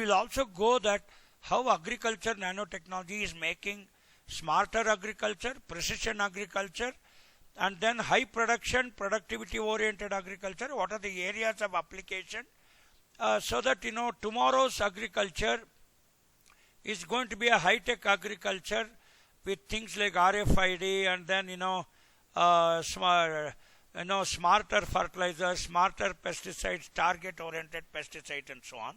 we'll also go that how agriculture nanotechnology is making smarter agriculture, precision agriculture, and then high production, productivity oriented agriculture. What are the areas of application? So that tomorrow's agriculture is going to be a high-tech agriculture with things like RFID, and then smarter fertilizers, smarter pesticides, target-oriented pesticides, and so on.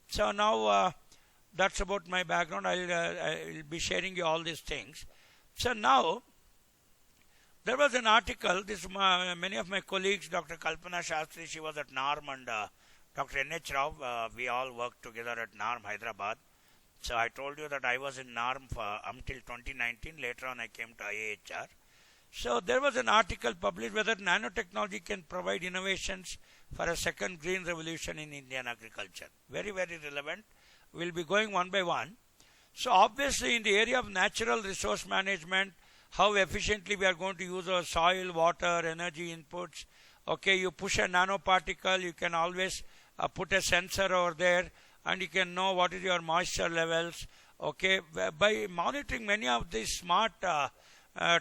So now that's about my background. I'll be sharing you all these things. So now there was an article. Many of my colleagues, Dr. Kalpana Shastri, she was at NARM, and Dr. N.H. Rao, we all worked together at NARM, Hyderabad. So I told you that I was in NARM until 2019. Later on I came to IIHR. So there was an article published whether nanotechnology can provide innovations for a second green revolution in Indian agriculture. Very, very relevant. We'll be going one by one. So obviously in the area of natural resource management, how efficiently we are going to use our soil, water, energy inputs. Okay, you push a nanoparticle, you can always put a sensor over there, and you can know what is your moisture levels. Okay, by monitoring many of these smart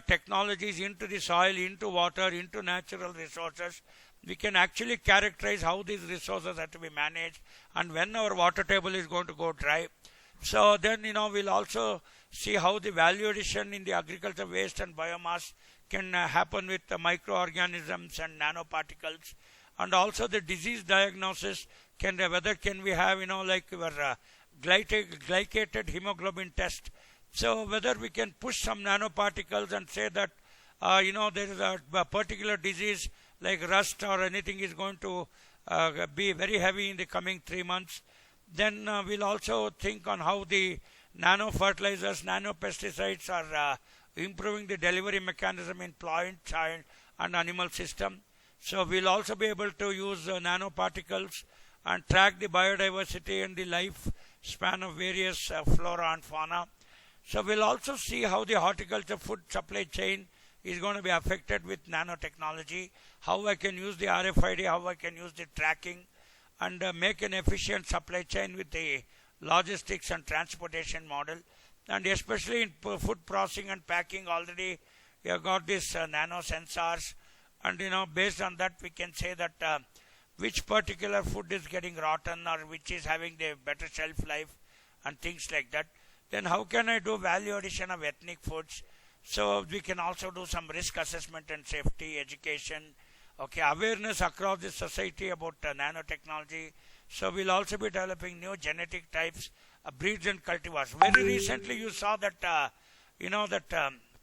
technologies into the soil, into water, into natural resources, we can actually characterize how these resources have to be managed and when our water table is going to go dry. So then we'll also see how the value addition in the agriculture waste and biomass can happen with the microorganisms and nanoparticles, and also the disease diagnosis. Whether can we have like our glycated hemoglobin test. So whether we can push some nanoparticles and say that there is a particular disease like rust or anything is going to be very heavy in the coming 3 months. Then we'll also think on how the nano fertilizers, nano pesticides are improving the delivery mechanism in plant, child, and animal system. So we'll also be able to use nanoparticles and track the biodiversity and the life span of various flora and fauna. So we'll also see how the horticulture food supply chain is going to be affected with nanotechnology, how I can use the RFID, how I can use the tracking, and make an efficient supply chain with the logistics and transportation model. And especially in food processing and packing, already we have got these nano sensors, and based on that we can say that which particular food is getting rotten or which is having the better shelf life and things like that. Then how can I do value addition of ethnic foods? So we can also do some risk assessment and safety education. Okay, awareness across the society about nanotechnology. So we'll also be developing new genetic types, breeds and cultivars. Very recently you saw that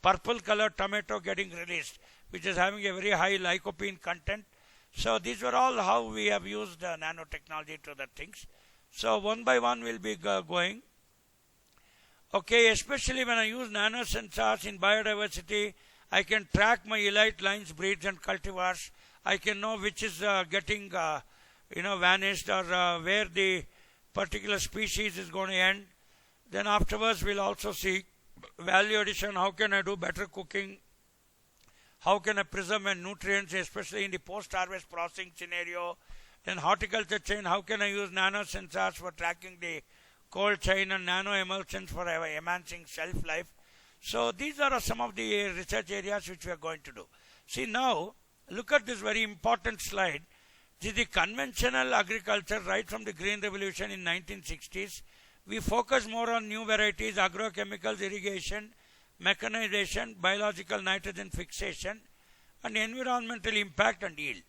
purple color tomato getting released, which is having a very high lycopene content. So these were all how we have used nanotechnology to the things. So one by one we'll be going. Okay, especially when I use nano sensors in biodiversity, I can track my elite lines, breeds and cultivars. I can know which is getting vanished, or where the particular species is going to end. Then afterwards we'll also see value addition. How can I do better cooking? How can I preserve my nutrients, especially in the post-harvest processing scenario? Then horticulture chain, how can I use nano sensors for tracking the cold chain and nano emulsions for enhancing shelf life? So these are some of the research areas which we are going to do. See now, look at this very important slide. This is the conventional agriculture right from the Green Revolution in 1960s. We focus more on new varieties, agrochemicals, irrigation, mechanization, biological nitrogen fixation, and environmental impact and yield.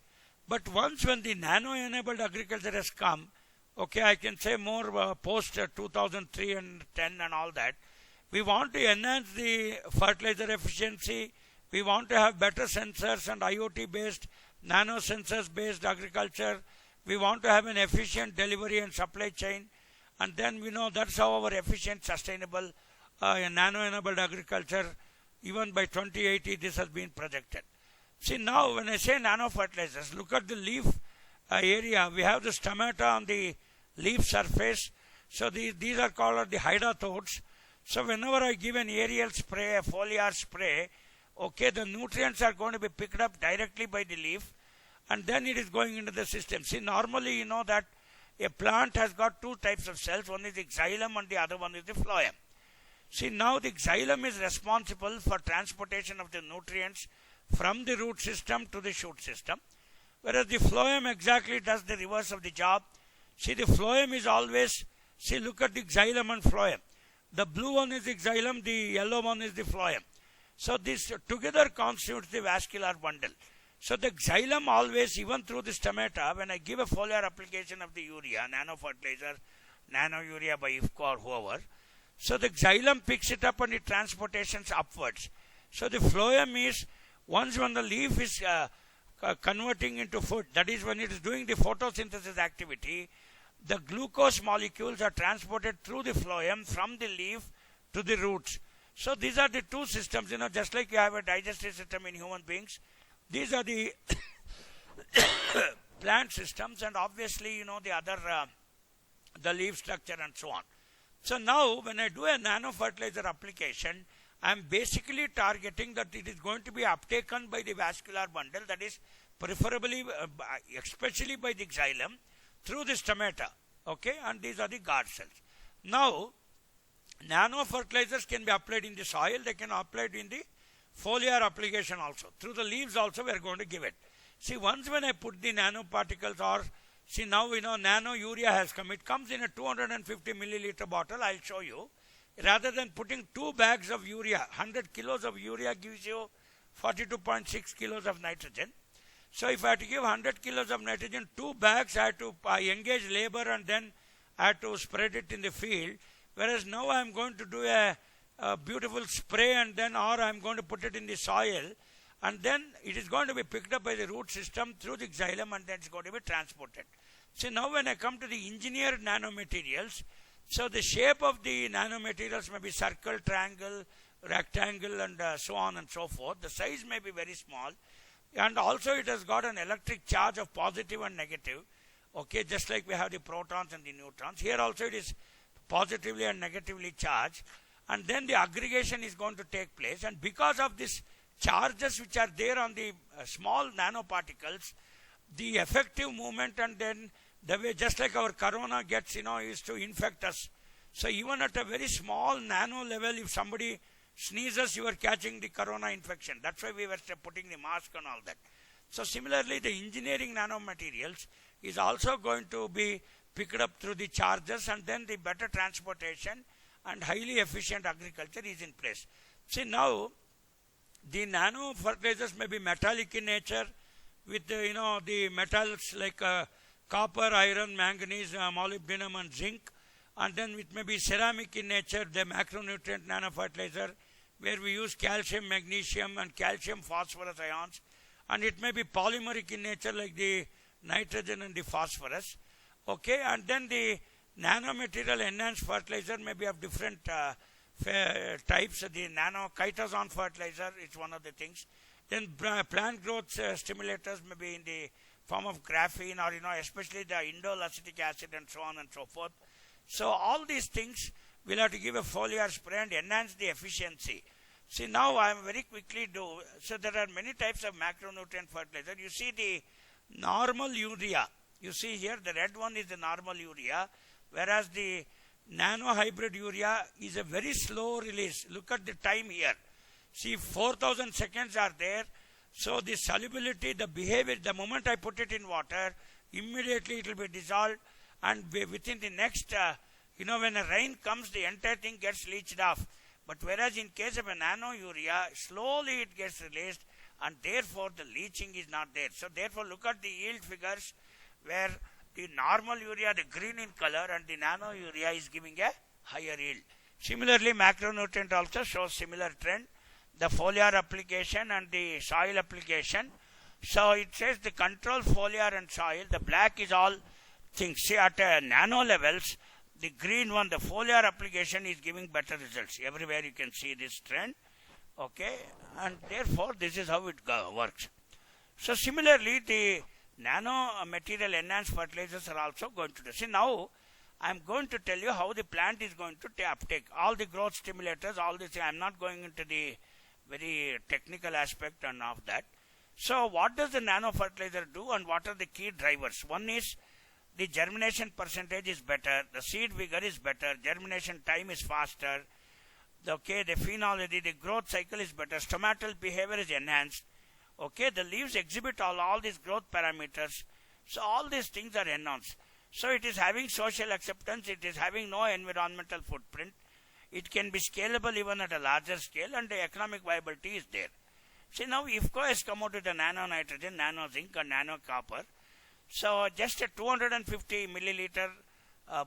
But once when the nano-enabled agriculture has come, okay, I can say more post 2003 and 10 and all that, we want to enhance the fertilizer efficiency. We want to have better sensors and IoT-based, nano-sensors-based agriculture. We want to have an efficient delivery and supply chain. And then we know that's how our efficient, sustainable, nano-enabled agriculture, even by 2080, this has been projected. See now, when I say nano-fertilizers, look at the leaf area. We have this tomato on the leaf surface. So these are called the hydrathodes. So whenever I give an aerial spray, a foliar spray, okay, the nutrients are going to be picked up directly by the leaf, and then it is going into the system. See, normally you know that a plant has got two types of cells. One is the xylem and the other one is the phloem. See, now the xylem is responsible for transportation of the nutrients from the root system to the shoot system, whereas the phloem exactly does the reverse of the job. See, the phloem is always, see, look at the xylem and phloem. The blue one is the xylem, the yellow one is the phloem. So this together constitutes the vascular bundle. So the xylem always, even through the stomata, when I give a foliar application of the urea, nano fertilizer, nano urea by IIHR or whoever, so the xylem picks it up and it transportations upwards. So the phloem is, once when the leaf is converting into food, that is when it is doing the photosynthesis activity, the glucose molecules are transported through the phloem from the leaf to the roots. So these are the two systems, just like you have a digestive system in human beings. These are the plant systems, and obviously, the other, the leaf structure and so on. So now when I do a nano fertilizer application, I am basically targeting that it is going to be uptaken by the vascular bundle, that is preferably, especially by the xylem, through the stomata. Okay, and these are the guard cells. Now, nano fertilizers can be applied in the soil, they can be applied in the foliar application also. Through the leaves also we are going to give it. See, once when I put the nanoparticles, or see, now we know nano urea has come. It comes in a 250 milliliter bottle. I'll show you. Rather than putting 2 bags of urea, 100 kilos of urea gives you 42.6 kilos of nitrogen. So if I have to give 100 kilos of nitrogen, 2 bags, I have to engage labor and then I have to spread it in the field. Whereas now I am going to do a beautiful spray, and then, or I am going to put it in the soil, and then it is going to be picked up by the root system through the xylem, and then it's going to be transported. So now when I come to the engineered nanomaterials, so the shape of the nanomaterials may be circle, triangle, rectangle, and so on and so forth. The size may be very small, and also it has got an electric charge of positive and negative. Okay, just like we have the protons and the neutrons. Here also it is positively and negatively charged, and then the aggregation is going to take place, and because of these charges which are there on the small nanoparticles, the effective movement, and then the way, just like our corona gets, is to infect us. So even at a very small nano level, if somebody sneezes, you are catching the corona infection. That's why we were putting the mask and all that. So similarly, the engineering nanomaterials is also going to be picked up through the charges, and then the better transportation and highly efficient agriculture is in place. See, now the nano fertilizers may be metallic in nature with the metals like copper, iron, manganese, molybdenum and zinc, and then it may be ceramic in nature, the macronutrient nano fertilizer, where we use calcium, magnesium and calcium phosphorus ions, and it may be polymeric in nature like the nitrogen and the phosphorus. Okay, and then the nanomaterial enhanced fertilizer may be of different types. The nano chitosan fertilizer is one of the things. Then plant growth stimulators may be in the form of graphene, or especially the indole acetic acid and so on and so forth. So all these things will have to give a foliar spray and enhance the efficiency. See, now I am very quickly do. So there are many types of macronutrient fertilizer. You see the normal urea. You see here the red one is the normal urea, whereas the nano hybrid urea is a very slow release. Look at the time here. See, 4,000 seconds are there. So the solubility, the behavior, the moment I put it in water, immediately it will be dissolved, and within the next, when a rain comes, the entire thing gets leached off. But whereas in case of a nano urea, slowly it gets released, and therefore the leaching is not there. So therefore look at the yield figures, where the normal urea, the green in color, and the nano urea is giving a higher yield. Similarly, macronutrient also shows similar trend. The foliar application and the soil application. So it says the control foliar and soil. The black is all things. See, at nano levels, the green one, the foliar application is giving better results. Everywhere you can see this trend. Okay, and therefore this is how it works. So similarly, the nano material enhanced fertilizers are also going to do. See, now I am going to tell you how the plant is going to uptake. All the growth stimulators, all this, I am not going into the very technical aspect and of that. So what does the nano fertilizer do, and what are the key drivers? One is the germination percentage is better, the seed vigor is better, germination time is faster, okay, the phenology, the growth cycle is better, stomatal behavior is enhanced, okay, the leaves exhibit all these growth parameters, so all these things are enhanced. So it is having social acceptance, it is having no environmental footprint, it can be scalable even at a larger scale, and the economic viability is there. See, now IFCO has come out with a nano nitrogen, nano zinc and nano copper. So just a 250 milliliter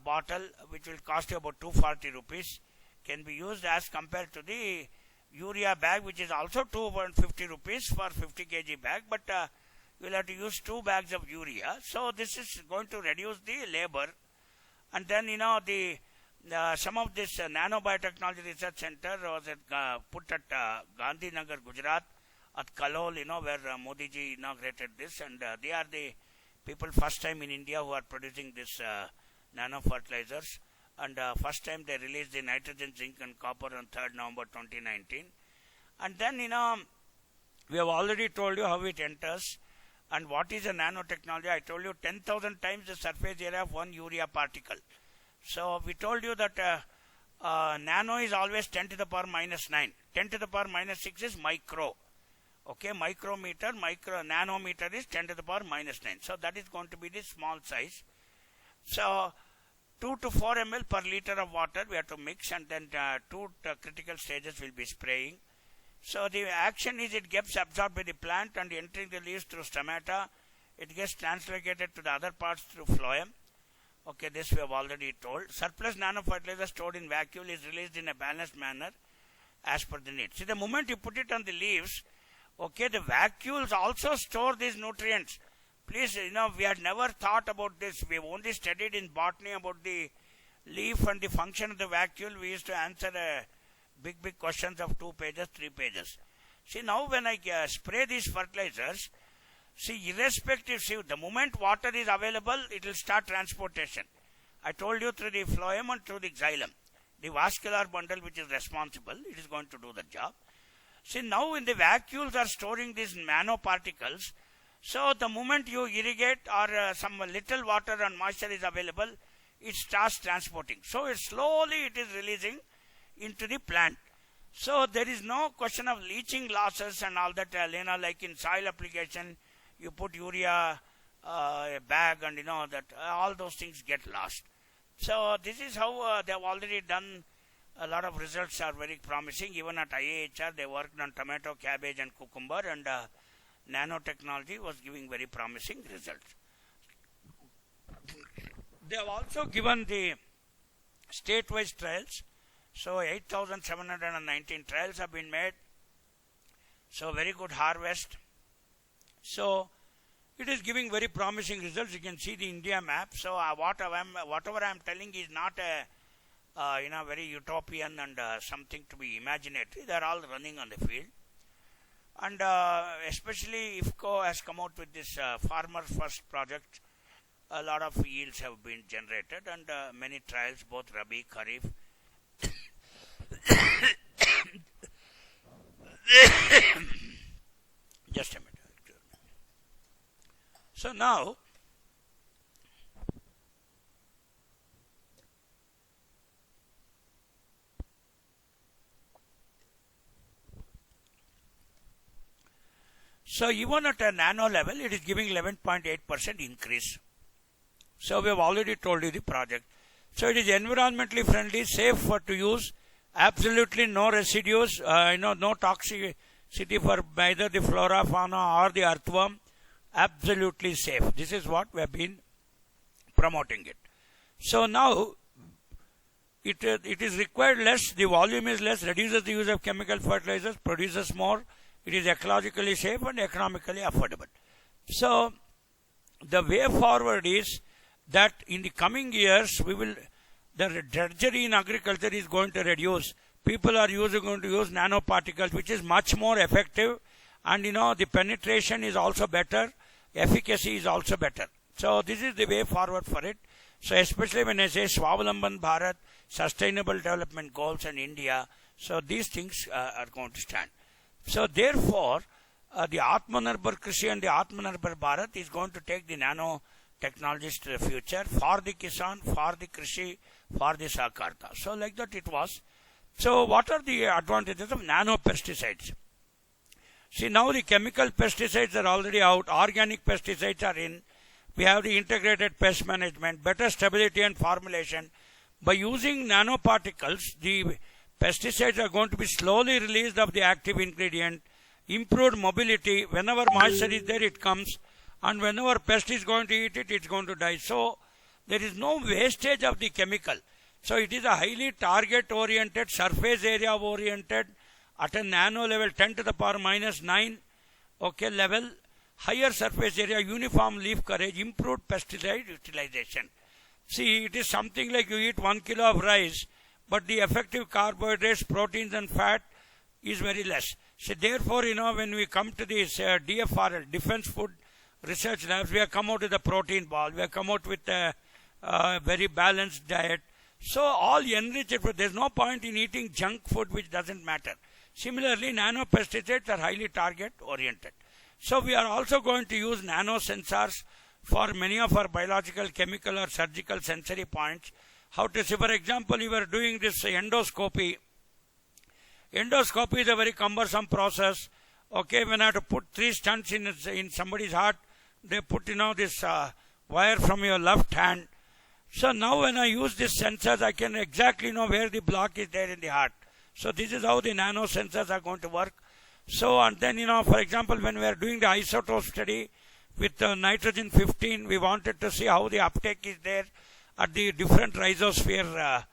bottle, which will cost you about 240 rupees, can be used as compared to the urea bag, which is also 250 rupees for 50 kg bag, but you will have to use 2 bags of urea. So this is going to reduce the labor. And then, you know, the some of this Nanobiotechnology Research Center was put at Gandhinagar, Gujarat, at Kalol, you know, where Modi ji inaugurated this, and they are the people first time in India who are producing this nano fertilizers, and first time they released the nitrogen, zinc and copper on 3rd November 2019. And then, you know, we have already told you how it enters and what is a nanotechnology. I told you 10,000 times the surface area of one urea particle. So we told you that nano is always 10 to the power minus 9. 10 to the power minus 6 is micro. Okay, micrometer, nanometer is 10 to the power minus 9. So that is going to be the small size. So 2 to 4 ml per liter of water we have to mix, and then 2 critical stages will be spraying. So the action is it gets absorbed by the plant and entering the leaves through stomata. It gets translocated to the other parts through phloem. Okay, this we have already told. Surplus nanofertilizer stored in vacuole is released in a balanced manner as per the need. See, the moment you put it on the leaves, okay, the vacuoles also store these nutrients. Please, you know, we had never thought about this. We have only studied in botany about the leaf and the function of the vacuole. We used to answer big questions of 2 pages, 3 pages. See, now when I spray these fertilizers, see, irrespective, see, the moment water is available, it will start transportation. I told you through the phloem and through the xylem. The vascular bundle which is responsible, it is going to do the job. See, now in the vacuoles are storing these nanoparticles. So the moment you irrigate or some little water and moisture is available, it starts transporting. So slowly it is releasing into the plant. So there is no question of leaching losses and all that, Lena, like in soil application, you put urea a bag and you know that all those things get lost. So this is how they have already done. A lot of results are very promising. Even at IIHR, they worked on tomato, cabbage and cucumber, and nanotechnology was giving very promising results. They have also given the state-wise trials. So 8,719 trials have been made. So very good harvest. So it is giving very promising results. You can see the India map. So whatever I am telling is not a very utopian and something to be imaginatory. They are all running on the field. And especially IFCO has come out with this Farmer First project. A lot of yields have been generated and many trials, both Rabi, Kharif. Just a minute. So now, so even at a nano level, it is giving 11.8% increase. So we have already told you the project. So it is environmentally friendly, safe to use, absolutely no residues, no toxicity for either the flora, fauna or the earthworm. Absolutely safe. This is what we have been promoting it. So now it is required less, the volume is less, reduces the use of chemical fertilizers, produces more. It is ecologically safe and economically affordable. So the way forward is that in the coming years, the drudgery in agriculture is going to reduce. People are going to use nanoparticles, which is much more effective, and the penetration is also better, efficacy is also better. So this is the way forward for it. So especially when I say Swavalamban Bharat, Sustainable Development Goals in India, so these things are going to stand. So therefore, the Atmanirbhar Krishi and the Atmanirbhar Bharat is going to take the nano technologies to the future for the Kisan, for the Krishi, for the Sakarta. So like that it was. So what are the advantages of nano pesticides? See, now the chemical pesticides are already out, organic pesticides are in. We have the integrated pest management, better stability and formulation. By using nanoparticles, the pesticides are going to be slowly released of the active ingredient, improved mobility. Whenever moisture is there, it comes, and whenever pest is going to eat it, it's going to die. So there is no wastage of the chemical. So it is a highly target oriented, surface area oriented, at a nano level 10 to the power minus 9 level, higher surface area, uniform leaf coverage, improved pesticide utilization. See, it is something like you eat 1 kilo of rice, but the effective carbohydrates, proteins and fat is very less. So therefore, when we come to this DFRL, Defense Food Research Labs, we have come out with a protein ball, we have come out with a very balanced diet. So all enriched food, there is no point in eating junk food which doesn't matter. Similarly, nanopesticides are highly target oriented. So we are also going to use nano sensors for many of our biological, chemical or surgical sensory points. How to see, for example, we were doing this endoscopy. Endoscopy is a very cumbersome process. Okay, when I have to put 3 stents in somebody's heart, they put this wire from your left hand. So now when I use these sensors, I can exactly know where the block is there in the heart. So this is how the nano sensors are going to work. So and then for example, when we are doing the isotope study with nitrogen 15, we wanted to see how the uptake is there at the different rhizosphere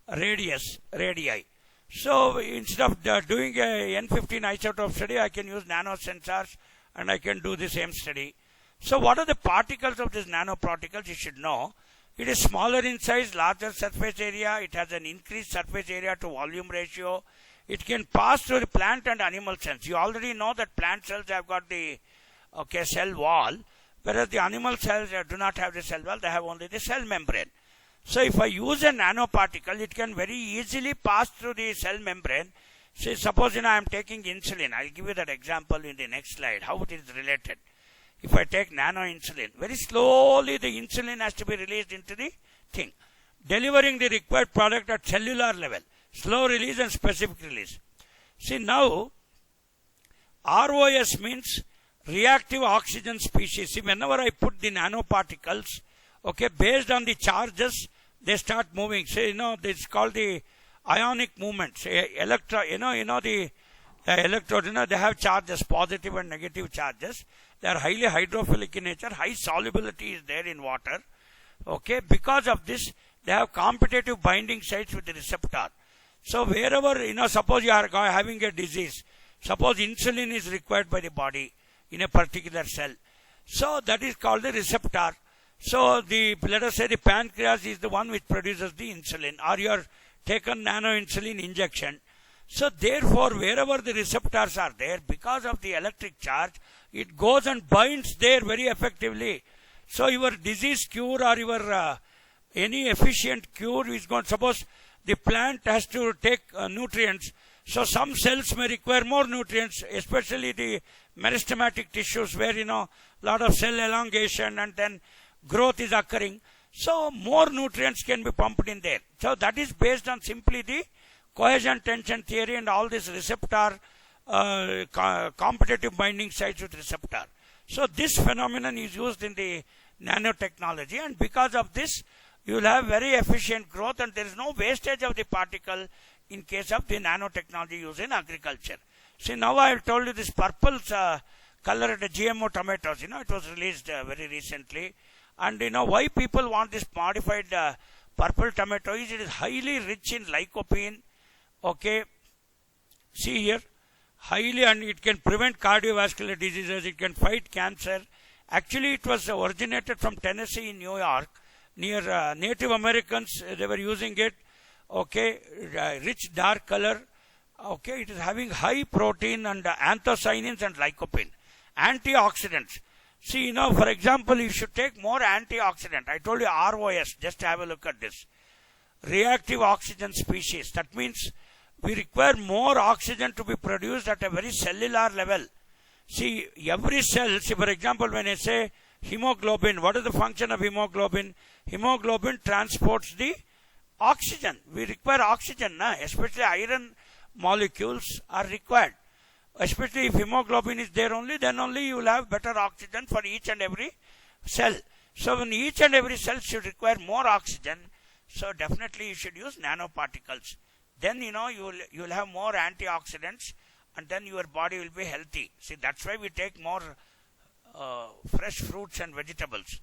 radii. So instead of doing a N15 isotope study, I can use nano sensors and I can do the same study. So what are the particles of these nanoparticles? You should know. It is smaller in size, larger surface area. It has an increased surface area to volume ratio. It can pass through the plant and animal cells. You already know that plant cells have got the cell wall, whereas the animal cells do not have the cell wall. They have only the cell membrane. So if I use a nanoparticle, it can very easily pass through the cell membrane. Say, suppose I am taking insulin. I'll give you that example in the next slide, how it is related. If I take nano insulin, very slowly the insulin has to be released into the thing, delivering the required product at cellular level. Slow release and specific release. See, now ROS means reactive oxygen species. See, whenever I put the nanoparticles, based on the charges, they start moving. So, this is called the ionic movement. Say, the electrodes, they have charges, positive and negative charges. They are highly hydrophilic in nature. High solubility is there in water. Because of this, they have competitive binding sites with the receptor. So wherever, suppose you are having a disease, suppose insulin is required by the body in a particular cell. So that is called the receptor. So let us say the pancreas is the one which produces the insulin, or you are taken nano insulin injection. So therefore, wherever the receptors are there, because of the electric charge, it goes and binds there very effectively. So your disease cure or your any efficient cure is going. Suppose the plant has to take nutrients. So some cells may require more nutrients, especially the meristematic tissues where lot of cell elongation and then growth is occurring. So more nutrients can be pumped in there. So that is based on simply the cohesion tension theory and all this receptor competitive binding sites with receptor. So this phenomenon is used in the nanotechnology, and because of this you will have very efficient growth and there is no wastage of the particle in case of the nanotechnology used in agriculture. See, now I have told you this purple colored GMO tomatoes, it was released very recently, and why people want this modified purple tomato is it is highly rich in lycopene. See here, highly, and it can prevent cardiovascular diseases, it can fight cancer. Actually, it was originated from Tennessee in New York, near Native Americans, they were using it, rich dark color, it is having high protein and anthocyanins and lycopene. Antioxidants. See, for example, you should take more antioxidant. I told you ROS, just have a look at this. Reactive oxygen species. That means we require more oxygen to be produced at a very cellular level. See, every cell, for example, when I say Hemoglobin, what is the function of hemoglobin? Hemoglobin transports the oxygen. We require oxygen, especially iron molecules are required. Especially if hemoglobin is there only, then only you will have better oxygen for each and every cell. So when each and every cell should require more oxygen, so definitely you should use nanoparticles. Then you will have more antioxidants, and then your body will be healthy. See, that's why we take more fresh fruits and vegetables.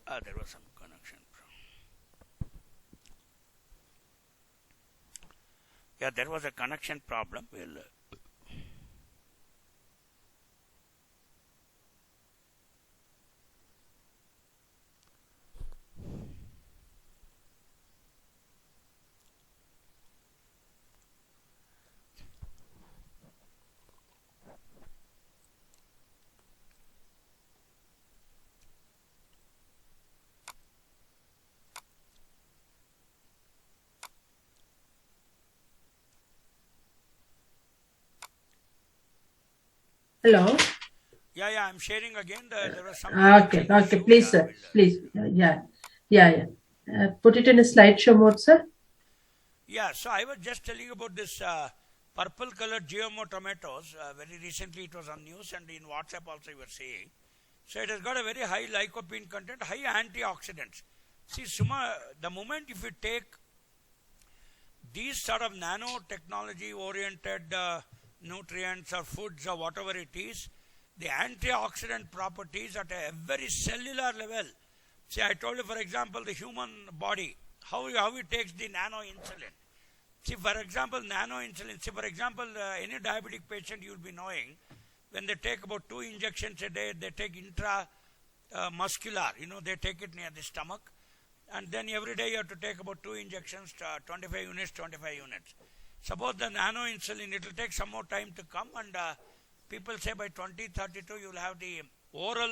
There was some connection. Yeah, there was a connection problem. Hello. Yeah, I'm sharing again. There was some. Okay, please, sir. Please. Yeah. Put it in a slideshow mode, sir. Yeah, so I was just telling about this purple colored GMO tomatoes. Very recently it was on news, and in WhatsApp also you were saying. So it has got a very high lycopene content, high antioxidants. See, Suma, the moment if you take these sort of nanotechnology oriented nutrients or foods or whatever it is, the antioxidant properties at a very cellular level. See, I told you, for example, the human body, how it takes the nano-insulin. See, for example, nano-insulin. See, for example, any diabetic patient you will be knowing, when they take about 2 injections a day, they take intramuscular, they take it near the stomach. And then every day you have to take about 2 injections, 25 units. Suppose the nano-insulin, it will take some more time to come, and people say by 2032 you will have the oral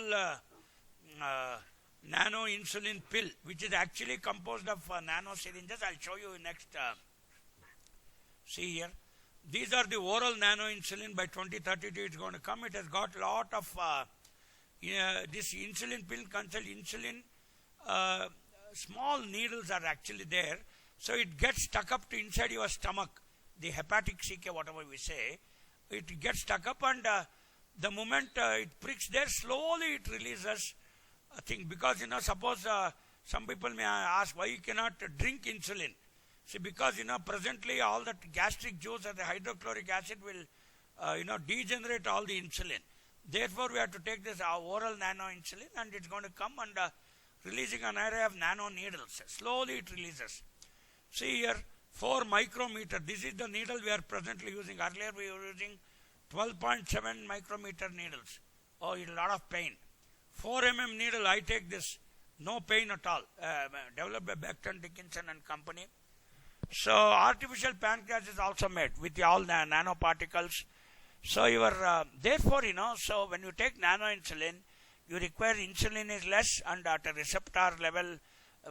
nano-insulin pill, which is actually composed of nano syringes. I'll show you next. See here. These are the oral nano-insulin. By 2032 it's going to come. It has got a lot of this insulin pill contains insulin. Small needles are actually there. So it gets stuck up to inside your stomach. The hepatic CK, whatever we say, it gets stuck up, and the moment it pricks there, slowly it releases a thing. Because, suppose some people may ask why you cannot drink insulin. See, because, presently all that gastric juice or the hydrochloric acid will, degenerate all the insulin. Therefore, we have to take this oral nano insulin, and it's going to come and releasing an array of nano needles. Slowly it releases. See here, 4 micrometer. This is the needle we are presently using. Earlier we were using 12.7 micrometer needles. Oh, it's a lot of pain. 4 mm needle, I take this. No pain at all. Developed by Becton Dickinson and company. So artificial pancreas is also made with all the nanoparticles. So therefore, so when you take nano insulin, you require insulin is less, and at a receptor level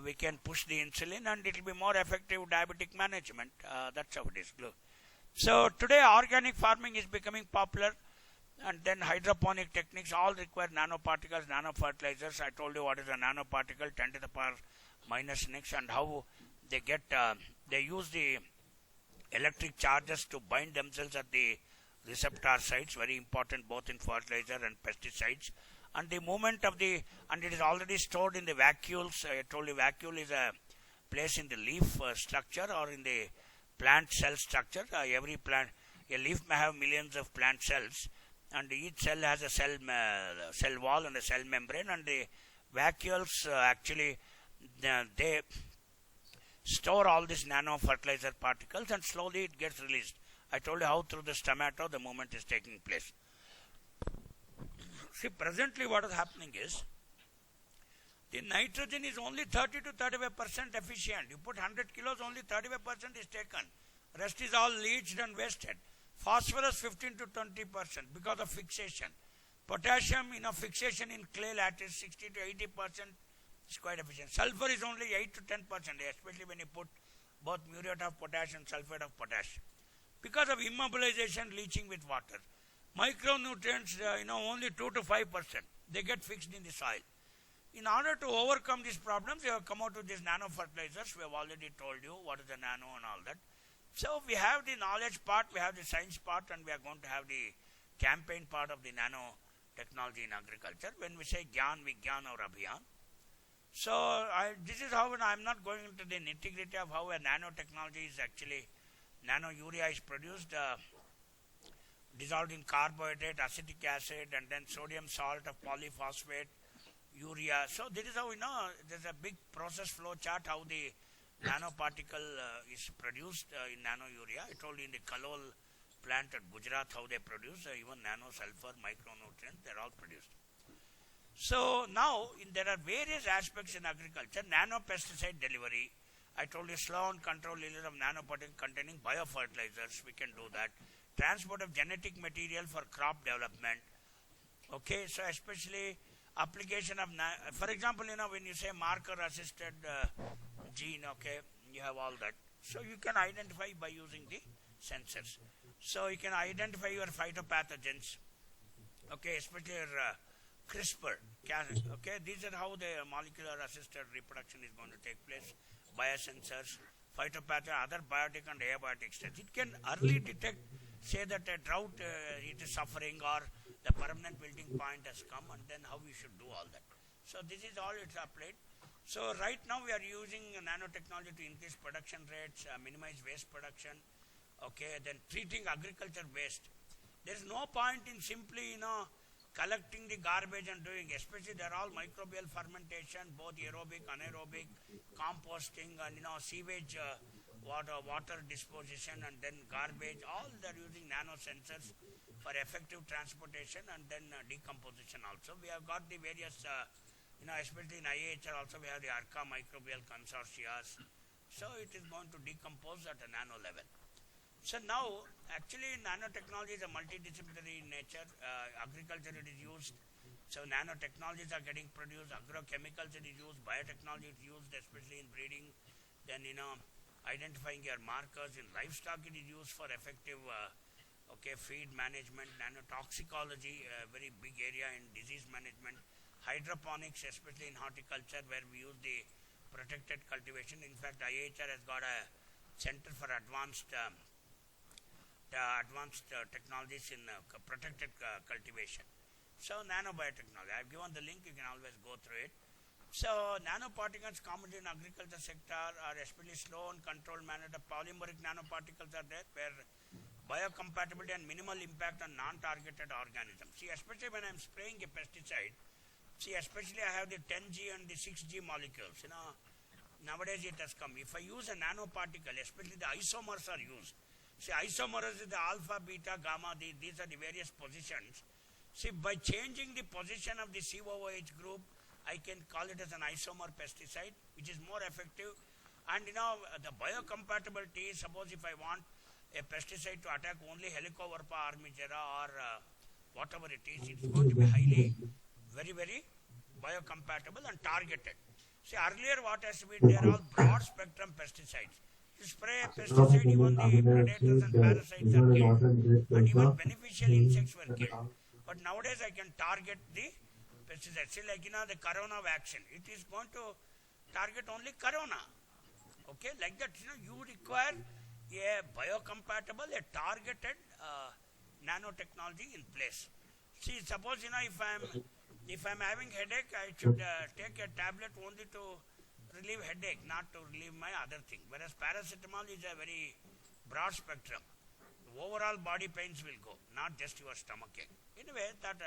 we can push the insulin, and it will be more effective diabetic management. That's how it is. So today organic farming is becoming popular, and then hydroponic techniques all require nanoparticles, nanofertilizers. I told you what is a nanoparticle, 10 to the power minus next, and how they get they use the electric charges to bind themselves at the receptor sites, very important both in fertilizer and pesticides. And the movement of and it is already stored in the vacuoles. I told you vacuole is a place in the leaf structure or in the plant cell structure. Every plant, a leaf may have millions of plant cells, and each cell has a cell wall and a cell membrane, and the vacuoles actually they store all these nano fertilizer particles, and slowly it gets released. I told you how through this tomato the movement is taking place. See, presently what is happening is, the nitrogen is only 30 to 35% efficient. You put 100 kilos, only 35% is taken. Rest is all leached and wasted. Phosphorus 15 to 20% because of fixation. Potassium, fixation in clay lattice 60 to 80% is quite efficient. Sulfur is only 8 to 10%, especially when you put both muriate of potash and sulfate of potash. Because of immobilization, leaching with water. Micronutrients, only 2 to 5%. They get fixed in the soil. In order to overcome these problems, we have come out with these nano fertilizers. We have already told you what is the nano and all that. So we have the knowledge part, we have the science part, and we are going to have the campaign part of the nano technology in agriculture. When we say Gyan, Vigyan or Abhiyan. So this is how, I am not going into the nitty-gritty of how a nanotechnology is actually, nano urea is produced, dissolved in carbohydrate, acetic acid, and then sodium salt of polyphosphate, urea. So this is how there's a big process flow chart how the nanoparticle is produced in nano urea. I told you in the Kalol plant at Gujarat how they produce even nano sulfur, micronutrients, they're all produced. So now there are various aspects in agriculture. Nano pesticide delivery. I told you slow and controlled release of nanoparticles containing biofertilizers. We can do that. Transport of genetic material for crop development. Okay, so especially application of, for example, when you say marker assisted gene, okay, you have all that. So you can identify by using the sensors. So you can identify your phytopathogens. Okay, especially your CRISPR. Okay, these are how the molecular assisted reproduction is going to take place. Biosensors, phytopathogen, other biotic and abiotic states. It can early detect, say that a drought it is suffering or the permanent wilting point has come, and then how we should do all that. So this is all it's applied. So right now we are using nanotechnology to increase production rates, minimize waste production. Okay, then treating agriculture waste. There is no point in simply collecting the garbage and doing, especially they are all microbial fermentation, both aerobic, anaerobic, composting, and sewage water disposition, and then garbage. All they are using nano sensors for effective transportation and then decomposition also. We have got the various, especially in IIHR also we have the ARCA microbial consortia. So it is going to decompose at a nano level. So now, actually nanotechnology is a multidisciplinary in nature. Agriculture it is used. So nanotechnologies are getting produced. Agrochemicals it is used. Biotechnology is used, especially in breeding. Then, identifying your markers. In livestock it is used for effective feed management. Nanotoxicology, a very big area in disease management. Hydroponics, especially in horticulture, where we use the protected cultivation. In fact, IIHR has got a center for advanced technologies in protected cultivation. So nanobiotechnology, I have given the link, you can always go through it. So nanoparticles common in agriculture sector are especially slow and controlled manner. The polymeric nanoparticles are there where biocompatibility and minimal impact on non-targeted organisms. See, especially when I am spraying a pesticide, especially I have the 10G and the 6G molecules, nowadays it has come. If I use a nanoparticle, especially the isomers are used. See, isomers is the alpha, beta, gamma, these are the various positions. See, by changing the position of the COOH group, I can call it as an isomer pesticide, which is more effective. And the biocompatibility, suppose if I want a pesticide to attack only Helicoverpa armigera or whatever it is, it's going to be highly, very, very biocompatible and targeted. See, earlier what has to be, they are all broad spectrum pesticides. You spray a pesticide, even the predators and parasites are killed, and even beneficial insects were killed. But nowadays I can target the pesticides. See, like the corona vaccine, it is going to target only corona. Okay, like that, you require a biocompatible, a targeted nanotechnology in place. See, suppose if I'm having headache, I should take a tablet only to relieve headache, not to relieve my other thing. Whereas paracetamol is a very broad spectrum. Overall body pains will go, not just your stomach ache. Anyway, that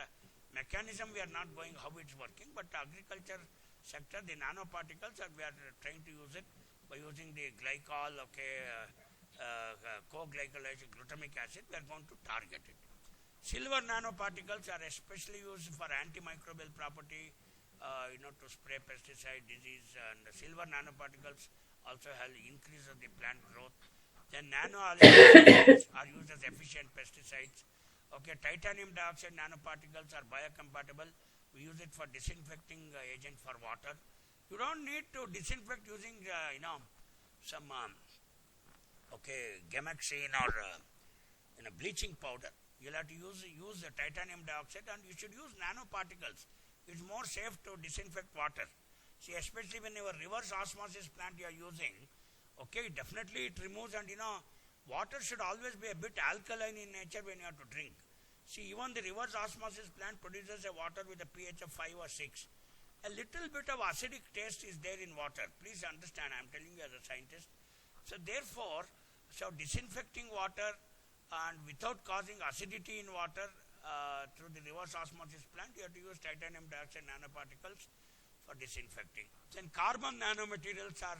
mechanism we are not going how it's working, but agriculture sector, the nanoparticles, we are trying to use it by using the glycol, co-glycolized glutamic acid, we are going to target it. Silver nanoparticles are especially used for antimicrobial property, to spray pesticide disease, and the silver nanoparticles also have increase of the plant growth. Then nanoalloys are used as efficient pesticides. Okay, titanium dioxide nanoparticles are biocompatible. We use it for disinfecting agent for water. You don't need to disinfect using some Gemaxine or bleaching powder. You'll have to use the titanium dioxide, and you should use nanoparticles. It's more safe to disinfect water. See, especially when your reverse osmosis plant you are using, okay, definitely it removes, and water should always be a bit alkaline in nature when you have to drink. See, even the reverse osmosis plant produces a water with a pH of 5 or 6. A little bit of acidic taste is there in water. Please understand, I am telling you as a scientist. So therefore, disinfecting water and without causing acidity in water through the reverse osmosis plant, you have to use titanium dioxide nanoparticles for disinfecting. Then carbon nanomaterials are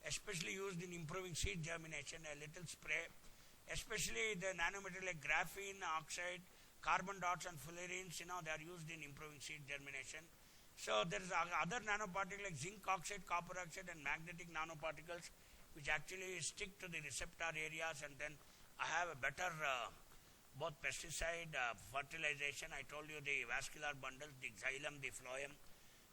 especially used in improving seed germination, a little spray, especially the nanomaterial like graphene oxide, carbon dots and fullerenes, they are used in improving seed germination. So there is other nanoparticles like zinc oxide, copper oxide and magnetic nanoparticles which actually stick to the receptor areas, and then I have a better both pesticide, fertilization. I told you the vascular bundles, the xylem, the phloem.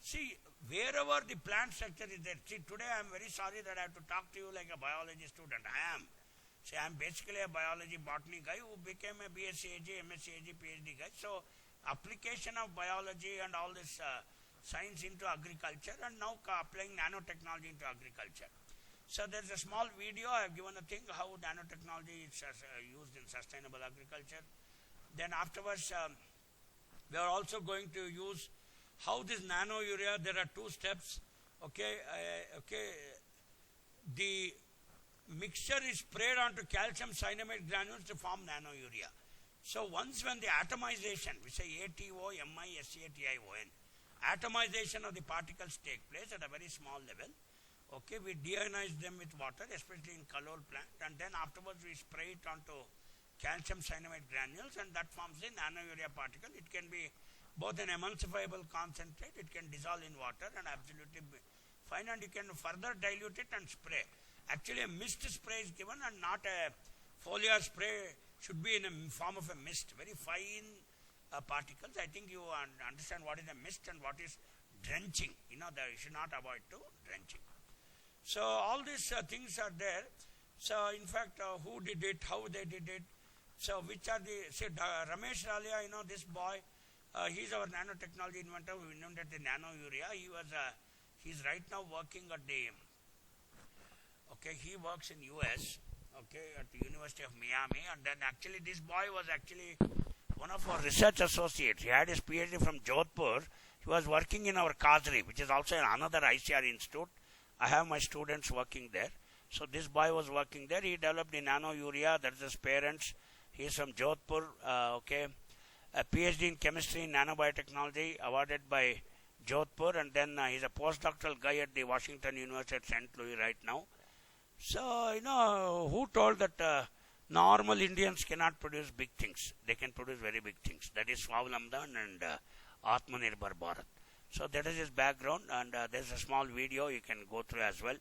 See, wherever the plant structure is there. See, today I am very sorry that I have to talk to you like a biology student. I am. See, I am basically a biology botany guy who became a BSc AG, MSc AG, PhD guy. So, application of biology and all this science into agriculture, and now applying nanotechnology into agriculture. So, there is a small video I have given a thing how nanotechnology is used in sustainable agriculture. Then afterwards, we are also going to use how this nano urea, there are two steps, okay, the mixture is sprayed onto calcium cyanamide granules to form nano urea. So once when the atomization, we say ATOMISCATION, atomization of the particles take place at a very small level, okay, we deionize them with water, especially in colol plant, and then afterwards we spray it onto calcium cyanamide granules, and that forms the nano urea particle. It can be both an emulsifiable concentrate, it can dissolve in water and absolutely fine, and you can further dilute it and spray. Actually a mist spray is given and not a foliar spray, should be in a form of a mist, very fine particles. I think you understand what is a mist and what is drenching. You should not avoid to drenching. So all these things are there. So in fact, who did it, how they did it, so which are the, say Ramesh Ralia, this boy, he's our nanotechnology inventor who invented the nano urea. He's right now working at the, he works in US, at the University of Miami, and then actually this boy was actually one of our research associates. He had his PhD from Jodhpur. He was working in our Kazri, which is also another ICR institute. I have my students working there. So this boy was working there. He developed the nano urea, that is his parents. He is from Jodhpur, a PhD in chemistry in nanobiotechnology awarded by Jodhpur, and then he's a postdoctoral guy at the Washington University at St. Louis right now. So, who told that normal Indians cannot produce big things? They can produce very big things. That is Swawalamban and Atmanirbhar Bharat. So that is his background, and there's a small video you can go through as well.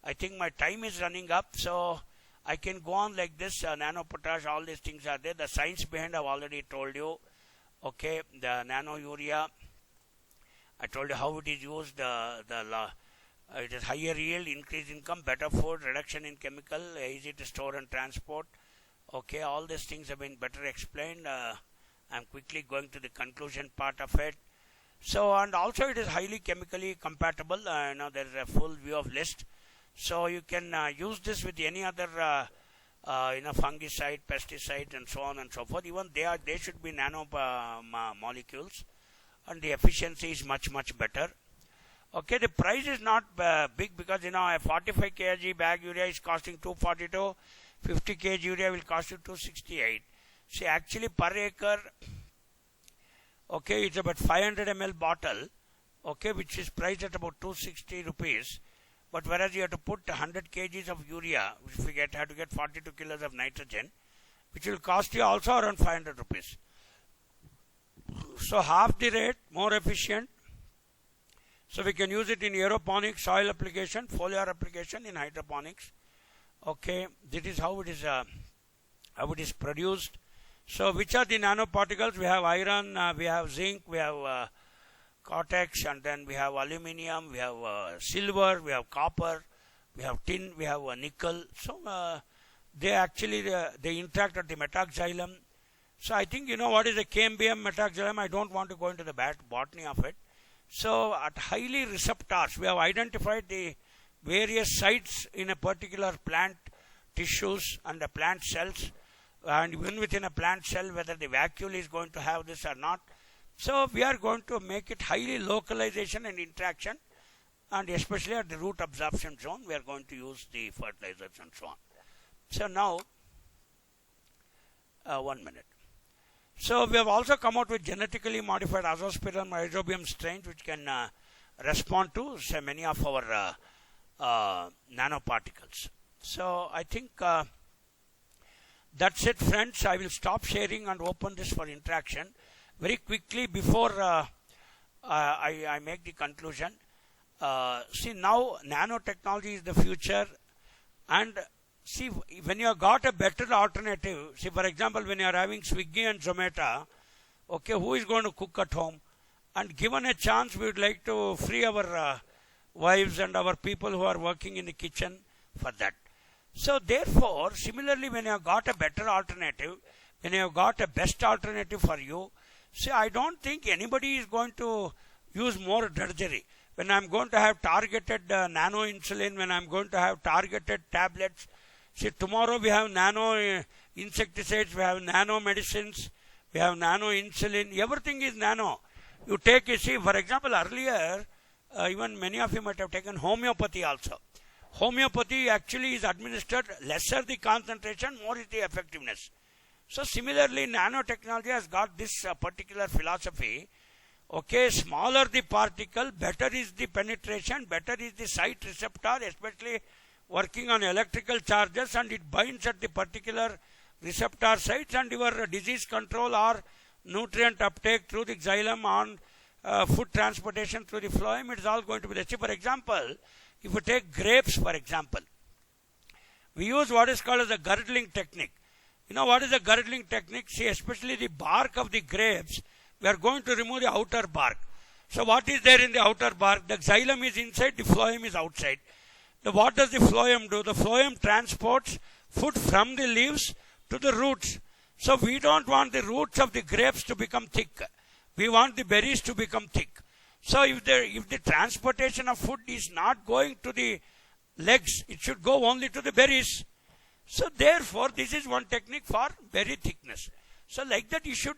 I think my time is running up, so I can go on like this. Nano potash, all these things are there. The science behind I've already told you. The nano urea, I told you how it is used. It is higher yield, increased income, better food, reduction in chemical, easy to store and transport. All these things have been better explained. I'm quickly going to the conclusion part of it. So, and also it is highly chemically compatible. There is a full view of list. So you can use this with any other fungicide, pesticide, and so on and so forth. Even they should be nano molecules, and the efficiency is much better. The price is not big because a 45 kg bag urea is costing 242, 50 kg urea will cost you 268. See, actually per acre, it's about 500 ml bottle, which is priced at about 260 rupees. But whereas you have to put 100 kgs of urea, if you have to get 42 kilos of nitrogen, which will cost you also around 500 rupees. So half the rate, more efficient. So we can use it in aeroponics, soil application, foliar application, in hydroponics. This is how it is produced. So which are the nanoparticles? We have iron, we have zinc, we have cortex, and then we have aluminium, we have silver, we have copper, we have tin, we have nickel. So they actually they interact at the metaxylem. So I think you know what is the cambium metaxylem. I don't want to go into the botany of it. So at highly receptors, we have identified the various sites in a particular plant tissues and the plant cells, and even within a plant cell, whether the vacuole is going to have this or not. So we are going to make it highly localization and interaction, and especially at the root absorption zone, we are going to use the fertilizers and so on. So now, 1 minute. So we have also come out with genetically modified azospirillum rhizobium strains which can respond to say many of our nanoparticles. So I think that's it, friends. I will stop sharing and open this for interaction. Very quickly before I make the conclusion. See, now nanotechnology is the future, and see, when you have got a better alternative, see, for example, when you are having Swiggy and Zomato, okay, who is going to cook at home? And given a chance, we would like to free our wives and our people who are working in the kitchen for that. So therefore, similarly, when you have got a better alternative, when you have got a best alternative for you, see, I don't think anybody is going to use more drudgery. When I'm going to have targeted nano insulin, when I'm going to have targeted tablets, see, tomorrow we have nano insecticides, we have nano medicines, we have nano insulin, everything is nano. You take, you see, for example, earlier, even many of you might have taken homeopathy also. Homeopathy actually is administered, lesser the concentration, more is the effectiveness. So similarly, nanotechnology has got this particular philosophy. Okay, smaller the particle, better is the penetration, better is the site receptor, especially working on electrical charges, and it binds at the particular receptor sites, and your disease control or nutrient uptake through the xylem on food transportation through the phloem, it is all going to be there. See, for example, if you take grapes, for example, we use what is called as a girdling technique. You know what is a girdling technique? See, especially the bark of the grapes, we are going to remove the outer bark. So what is there in the outer bark? The xylem is inside, the phloem is outside. Now what does the phloem do? The phloem transports food from the leaves to the roots. So we don't want the roots of the grapes to become thick. We want the berries to become thick. So if the transportation of food is not going to the legs, it should go only to the berries. So therefore, this is one technique for berry thickness. So like that, you should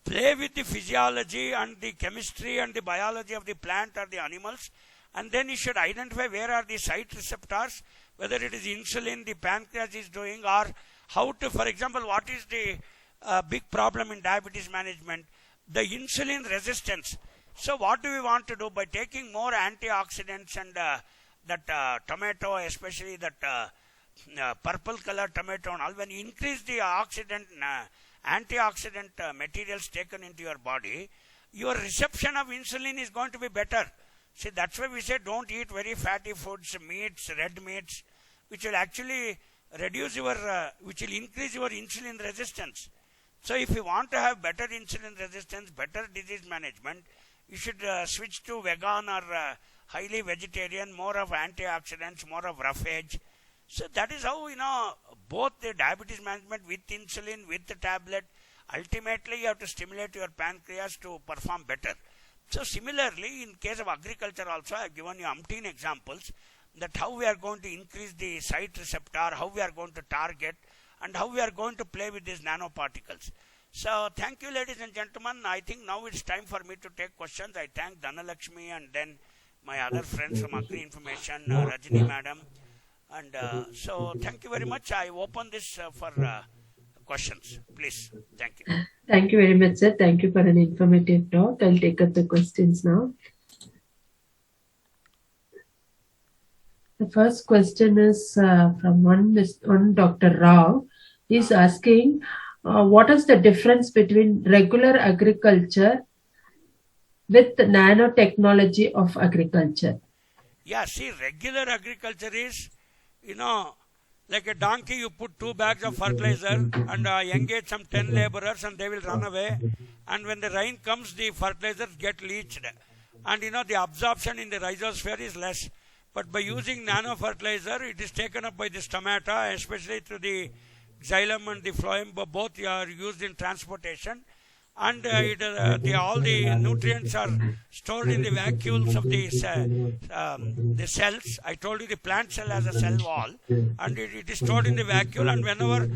play with the physiology and the chemistry and the biology of the plant or the animals, and then you should identify where are the site receptors, whether it is insulin the pancreas is doing, or how to, for example, what is the big problem in diabetes management? The insulin resistance. So what do we want to do? By taking more antioxidants and that tomato, especially that purple color tomato and all, when you increase the antioxidant materials taken into your body, your reception of insulin is going to be better. See, that's why we say don't eat very fatty foods, meats, red meats, which will actually reduce your, which will increase your insulin resistance. So if you want to have better insulin resistance, better disease management, you should switch to vegan or highly vegetarian, more of antioxidants, more of roughage. So that is how, you know, both the diabetes management with insulin, with the tablet, ultimately you have to stimulate your pancreas to perform better. So similarly, in case of agriculture also, I have given you umpteen examples that how we are going to increase the site receptor, how we are going to target, and how we are going to play with these nanoparticles. So thank you, ladies and gentlemen. I think now it's time for me to take questions. I thank Dhanalakshmi and then my other friends from Agri Information, Rajini Madam. And so thank you very much. I open this for questions. Please. Thank you. Thank you very much, sir. Thank you for an informative talk. I'll take up the questions now. The first question is from one Dr. Rao. He's asking, what is the difference between regular agriculture with the nanotechnology of agriculture? Yeah, see, regular agriculture is, you know, like a donkey, you put 2 bags of fertilizer and engage some 10 laborers and they will run away. And when the rain comes, the fertilizers get leached. And, you know, the absorption in the rhizosphere is less. But by using nano fertilizer, it is taken up by the stomata, especially through the xylem and the phloem both are used in transportation, and all the nutrients are stored in the vacuoles of the cells. I told you the plant cell has a cell wall, and it is stored in the vacuole, and whenever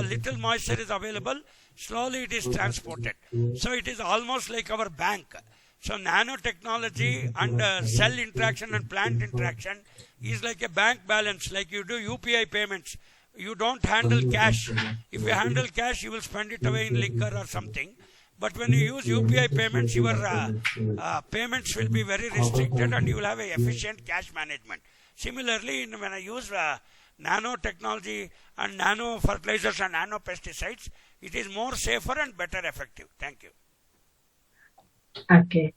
little moisture is available, slowly it is transported. So it is almost like our bank. So nanotechnology and cell interaction and plant interaction is like a bank balance, like you do UPI payments. You don't handle cash. If you handle cash, you will spend it away in liquor or something. But when you use UPI payments, your payments will be very restricted, and you will have an efficient cash management. Similarly, when I use nanotechnology and nano fertilizers and nano pesticides, it is more safer and better effective. Thank you. Okay.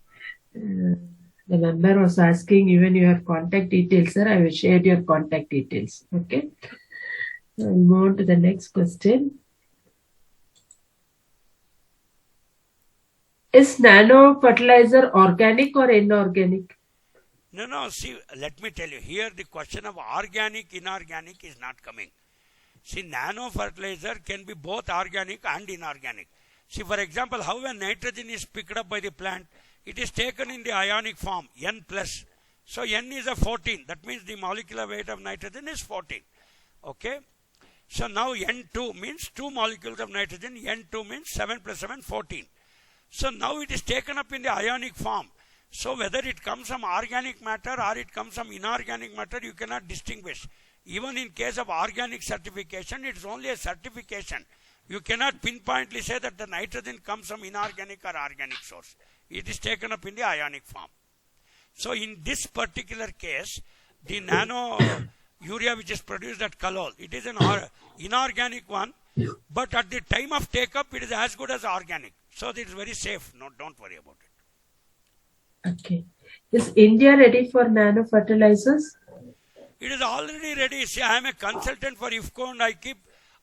The member was asking even your contact details, sir. I will share your contact details. Okay. We'll move on to the next question. Is nano fertilizer organic or inorganic? No. See, let me tell you. Here the question of organic, inorganic is not coming. See, nano fertilizer can be both organic and inorganic. See, for example, how when nitrogen is picked up by the plant, it is taken in the ionic form, N+. So, N is a 14. That means the molecular weight of nitrogen is 14. Okay. So, now N2 means 2 molecules of nitrogen. N2 means 7 plus 7, 14. So, now it is taken up in the ionic form. So, whether it comes from organic matter or it comes from inorganic matter, you cannot distinguish. Even in case of organic certification, it is only a certification. You cannot pinpointly say that the nitrogen comes from inorganic or organic source. It is taken up in the ionic form. So, in this particular case, the nano urea which is produced at Kalol, it is an inorganic one, but at the time of take-up, it is as good as organic. So, it is very safe. No, don't worry about it. Okay. Is India ready for nano fertilizers? It is already ready. See, I am a consultant for IFCO, and I keep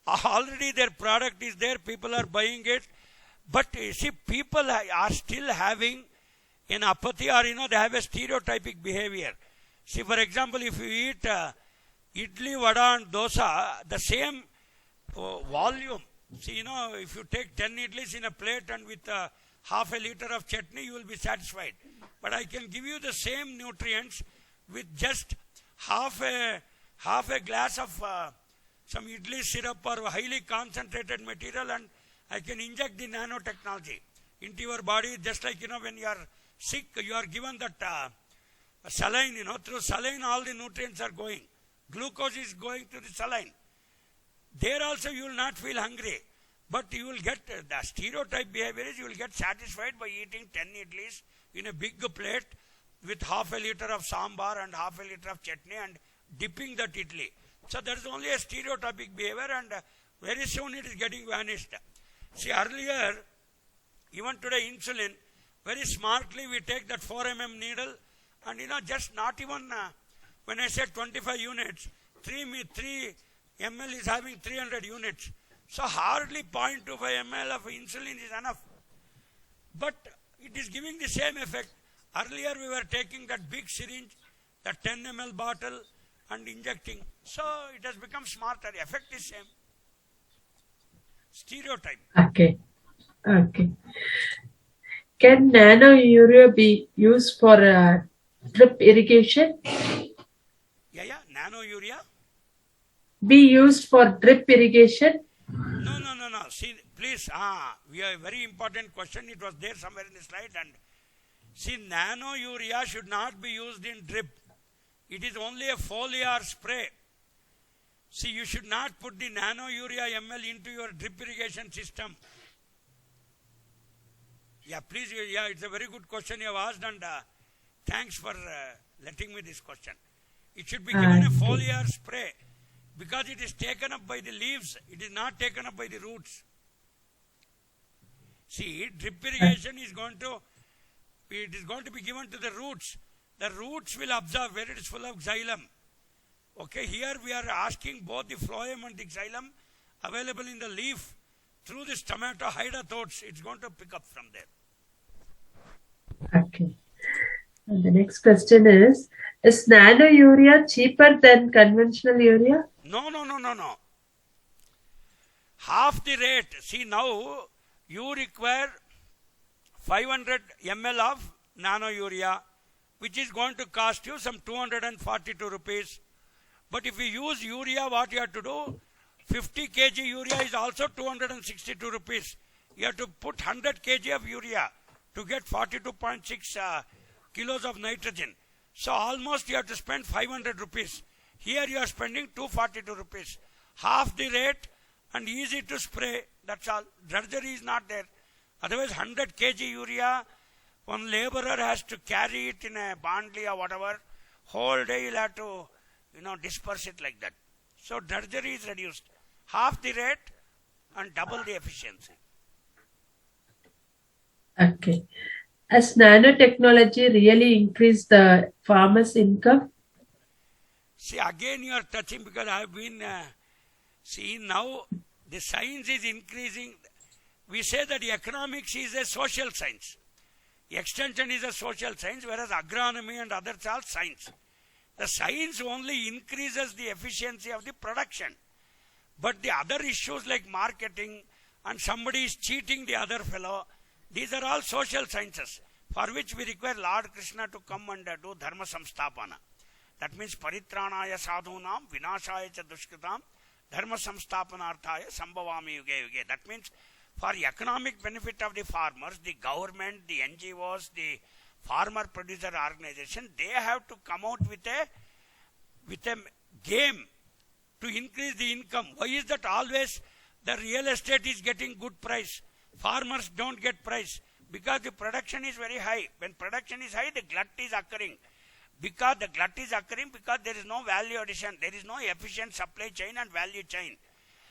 already their product is there. People are buying it. But see, people are still having an apathy, or they have a stereotypic behavior. See, for example, if you eat idli, vada and dosa, the same volume. See, if you take 10 idlis in a plate and with half a liter of chutney, you will be satisfied. But I can give you the same nutrients with just half a glass of some idli syrup or highly concentrated material, and I can inject the nanotechnology into your body, just like, when you are sick, you are given that saline, through saline all the nutrients are going. Glucose is going to the saline. There also you will not feel hungry, but you will get, the stereotype behavior is you will get satisfied by eating 10 idlis in a big plate with half a liter of sambar and half a liter of chutney and dipping that idli. So there is only a stereotypic behavior, and very soon it is getting vanished. See, earlier, even today, insulin, very smartly we take that 4 mm needle, and just not even, when I said 25 units, 3 ml is having 300 units. So hardly 0.25 ml of insulin is enough. But it is giving the same effect. Earlier we were taking that big syringe, that 10 ml bottle, and injecting. So it has become smarter. Effect is same. Stereotype. Okay. Can nano urea be used for drip irrigation? Yeah. Nano urea? Be used for drip irrigation? No. See, please, we have a very important question. It was there somewhere in the slide. And see, nano urea should not be used in drip. It is only a foliar spray. See, you should not put the nano urea ml into your drip irrigation system. Yeah, please, it's a very good question you have asked, and thanks for letting me this question. It should be given a foliar spray, because it is taken up by the leaves. It is not taken up by the roots. See, drip irrigation is going to be given to the roots. The roots will absorb where it is full of xylem. Okay, here we are asking both the phloem and the xylem available in the leaf. Through this tomato hydathodes, it's going to pick up from there. Okay. And the next question is nano urea cheaper than conventional urea? No. half the rate. See, now you require 500 ml of nano urea, which is going to cost you some 242 rupees. But if you use urea, what you have to do? 50 kg urea is also 262 rupees. You have to put 100 kg of urea to get 42.6 kilos of nitrogen. So almost you have to spend 500 rupees. Here you are spending 242 rupees. Half the rate and easy to spray. That's all. Drudgery is not there. Otherwise 100 kg urea, one laborer has to carry it in a bandli or whatever. Whole day you'll have to, disperse it like that. So drudgery is reduced. Half the rate and double the efficiency. Okay. Has nanotechnology really increased the farmer's income? See, again you are touching, because I have been seeing now the science is increasing. We say that economics is a social science. Extension is a social science, whereas agronomy and others are science. The science only increases the efficiency of the production. But the other issues like marketing and somebody is cheating the other fellow, these are all social sciences, for which we require Lord Krishna to come and do dharma samstapana. That means paritranaya sadhunam vinashaya cha dushkritam dharma samstapanarthaya sambhavami yuge yuge. That means for economic benefit of the farmers, the government, the NGOs, the farmer producer organization, they have to come out with a game to increase the income. Why is that always the real estate is getting good price? Farmers don't get price because the production is very high. When production is high, the glut is occurring. Because the glut is occurring because there is no value addition. There is no efficient supply chain and value chain.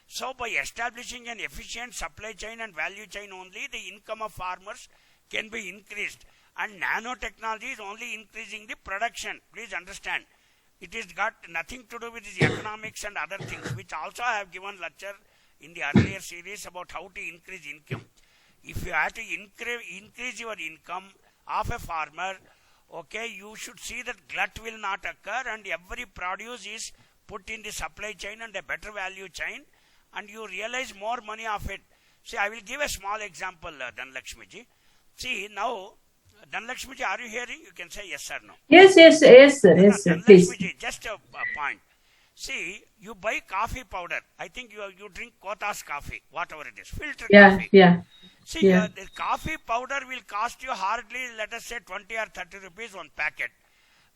So by establishing an efficient supply chain and value chain only, the income of farmers can be increased. And nanotechnology is only increasing the production. Please understand. It has got nothing to do with the economics and other things, which also I have given lecture in the earlier series about how to increase income. If you have to increase your income of a farmer, okay, you should see that glut will not occur and every produce is put in the supply chain and a better value chain, and you realize more money of it. See, I will give a small example, Dhanlakshmiji. See, now, Dhanlakshmiji, are you hearing? You can say yes or no. Yes, sir, please. Dhanlakshmiji, just a point. See, you buy coffee powder. I think you drink Kothas coffee, whatever it is, filter coffee. See, the coffee powder will cost you hardly, let us say, 20 or 30 rupees one packet.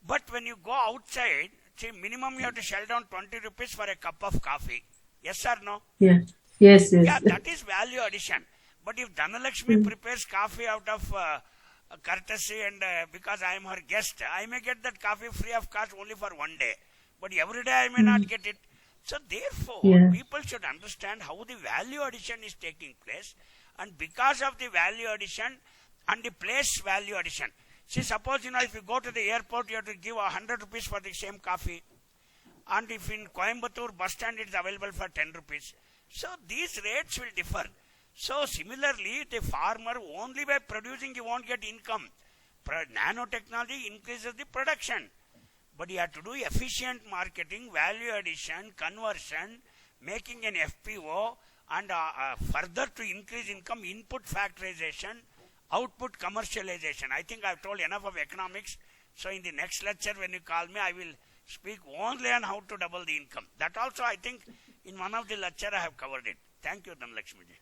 But when you go outside, see, minimum you have to shell down 20 rupees for a cup of coffee. Yes or no? Yes. Yeah, that is value addition. But if Dhanalakshmi prepares coffee out of courtesy and because I am her guest, I may get that coffee free of cost only for one day. But every day I may not get it. So therefore, people should understand how the value addition is taking place. And because of the value addition and the place value addition. See, suppose, if you go to the airport, you have to give 100 rupees for the same coffee. And if in Coimbatore bus stand it is available for 10 rupees. So these rates will differ. So similarly, the farmer, only by producing he won't get income. Nanotechnology increases the production. But you have to do efficient marketing, value addition, conversion, making an FPO, and further to increase income, input factorization, output commercialization. I think I've told enough of economics. So in the next lecture when you call me, I will speak only on how to double the income. That also I think in one of the lecture I have covered it. Thank you, Dhanlakshmiji.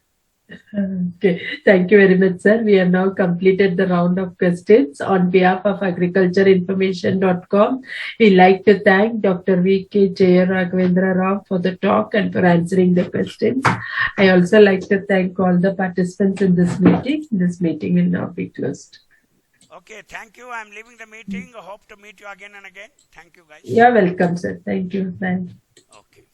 Okay, thank you very much, sir. We have now completed the round of questions. On behalf of agricultureinformation.com, we like to thank Dr. V.K. JAYARAGHAVENDRA Rao for the talk and for answering the questions. I also like to thank all the participants in this meeting. This meeting will now be closed. Okay, thank you. I'm leaving the meeting. Hope to meet you again and again. Thank you, guys. You're welcome, sir. Thank you. Bye. Okay.